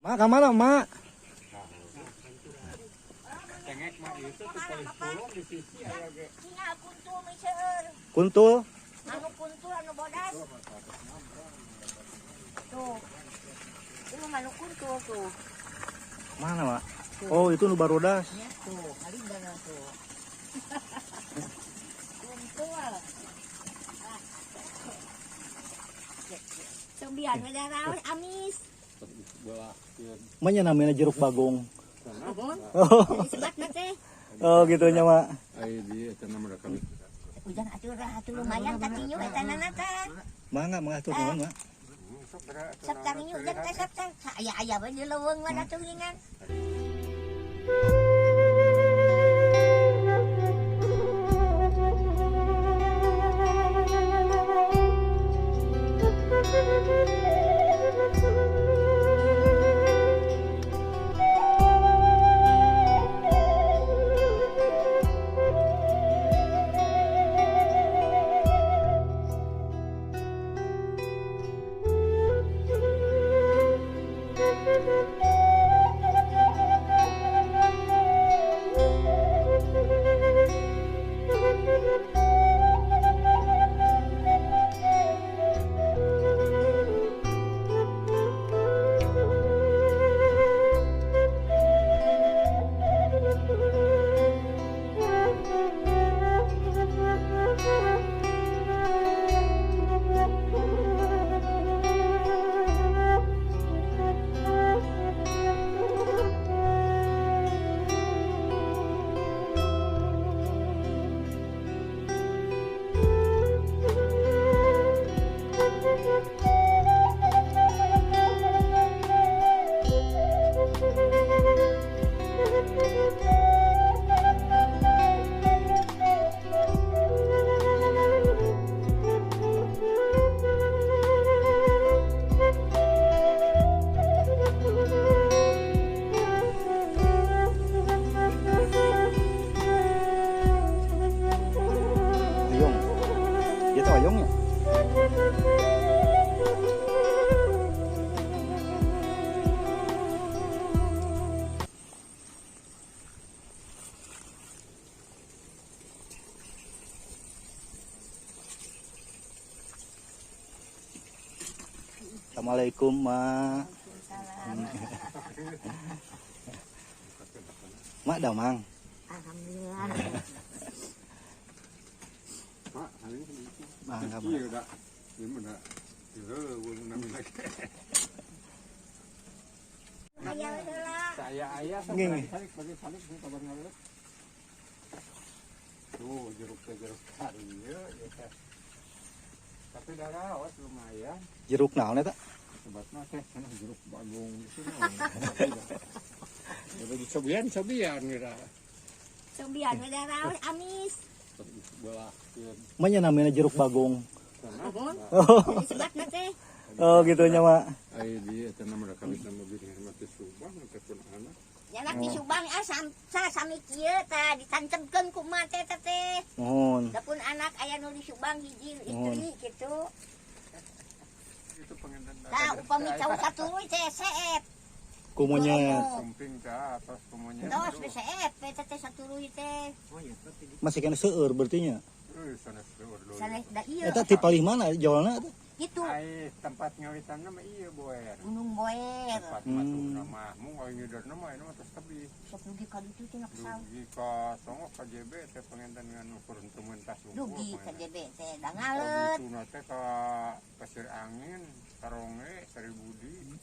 Mak, ke mana, Mak? Kuntul. Anu kuntul anu bodas. Tuh. Ini anu kuntul tuh. Mana, Mak? Oh, itu nu barodas. Ya tuh, kali dana tuh. Kuntul. Cobian medaraos amis. Mana namanya jeruk bagong? Oh. Sebatna teh. Oh, gitunya, Mak. Ai dia eta nama kami. Ujan atuh lumayan katinyu eta nanata. Mangga mengatur nuhun, Mak. Sabtang inyu ujan teh sabtang. Aya bae di leuweung mah atuh ngingan. Ayong. Gitu ayong ya? Assalamualaikum, Mak. Mak damang. Alhamdulillah. Pak, hari ini Mangga, Mak. iya dah. Gimana? Wong nami lagi. Aya heula. Saya ayah Gini. salik kabar ngalet. Tuh jeruk kari ya. Tapi darah awas lumayan. Jeruk naon eta? Sebatna teh kana jeruk bagong di sini. Ya bagi cobian kira. Cobian medaraos amis. Belah Mana namanya jeruk bagong? Oh. Sebatna teh. Oh, gitunya, Mak. Ai dia eta nama kami nama bini mati subang ataupun anak. Jalan di Subang sami kieu tah ditancemkeun ku mah teh teh. Nuhun. Dapun anak aya nu di Subang hiji istri kitu. Itu pengen Tah upami cau saturuy teh seep. Kumunya samping ke atas semuanya. Tos be seep teh saturuy teh. masih kena seueur berarti nya. Sana seueur dulu. Sanes da ieu. Eta ti palih mana jualna eta? Kitu Ai tempat ngawitan nama iya boer. Gunung Boer. Tempat masuk nama mu ai ngidar nama ini mah tos tebi. Sok dugi ka ditu cenah kesal. Dugi ka songok ka JB teh pengentan ngan ukuran tementas Dugi ka JB teh da ngalet. Itu nate ka pasir angin Karonge Saribudi.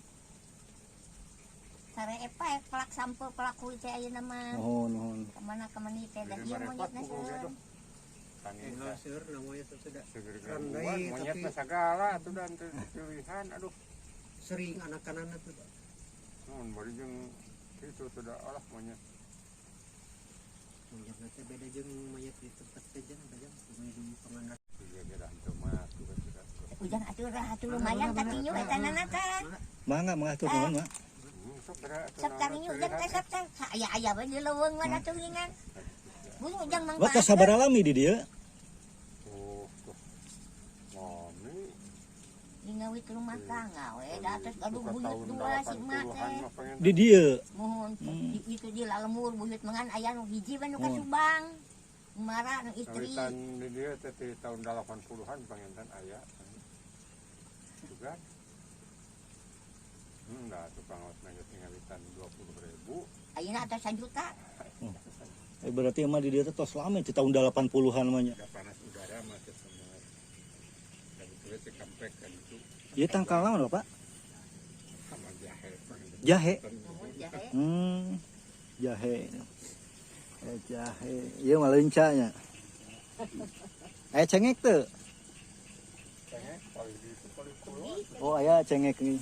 Sare epa pelak sampel pelaku teh ayeuna mah. Nuhun. Kemana kemani teh da ieu monyetna seueur. Seur namanya sudah segera monyetna sagala tuh dan pilihan aduh Sering anak-anak tuh mun bari jeung itu sudah olah monyet nanti beda jeung mayat di tempat saja beda di pengantar juga geran teu mah tuh sudah Ujan atuh lumayan katinyu eta nanata. Mangga mengatur nuhun, Mak. Sabtang inyu ujan teh sabtang. Aya bae di leuweung mah atuh ngingan. Bulu ujang Wah, mangpaat. sabar alami di dia. Mami ngawit rumah tangga we dados gaduh buyut dua si emak teh Di dia. mohon itu di lalemur buyut mangan aya nu hiji we nu ka Subang mara nu istri Ngawitan di dia teh tahun 80-an panginten aya. Juga. Nah, tukang os nangis ngawitan 20.000. ayeuna atas 1 juta Berarti emang di dia tuh tos lama di tahun 80-an namanya. Ada panas udara masih semua. Dan itu sih kampek kan itu Iya tangkal naon Pak? sama jahe. Jahe. mohon jahe Jahe. Jahe. Iya mah lencanya. Cengek tuh. Cengek paling di itu paling kulo. Oh aya cengek nih.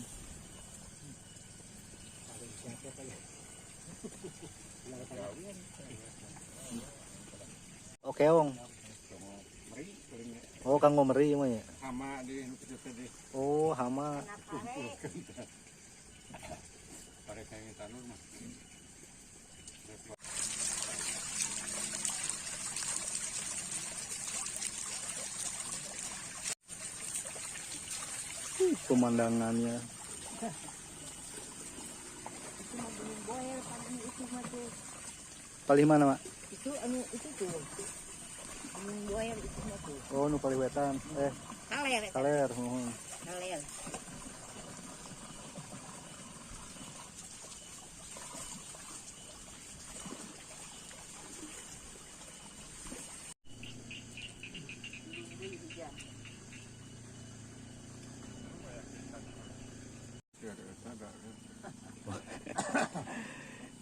Oke Ong. Meri paling Oh Kang Ngomeri mah ya. sama di itu tadi. Oh hama. Pare kayak tanur mah. Pemandangannya. itu mah belum boel paling itu mah tuh Paling mana Mak? itu anu itu tuh belum boel itu mah tuh Oh nu paling wetan. kaler eta Kaler. Mohon. kaler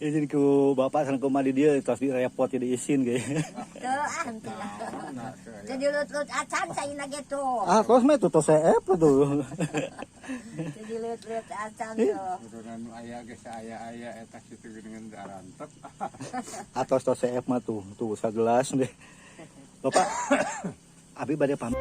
Izin ku bapak sang kumadi dia tos direpot jadi izin ge. tuh henteu lah jadi lut-lut acan saina gitu Tos mah itu tos CF tuh. jadi lut-lut acan tuh Urunan aya ge aya eta kitu dengan darantep. Atos tos CF mah tuh sagelas deh. Bapak abi bade pamit.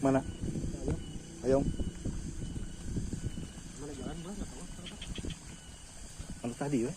Mana? Ayong. Mana jalan bang? Anu tadi we.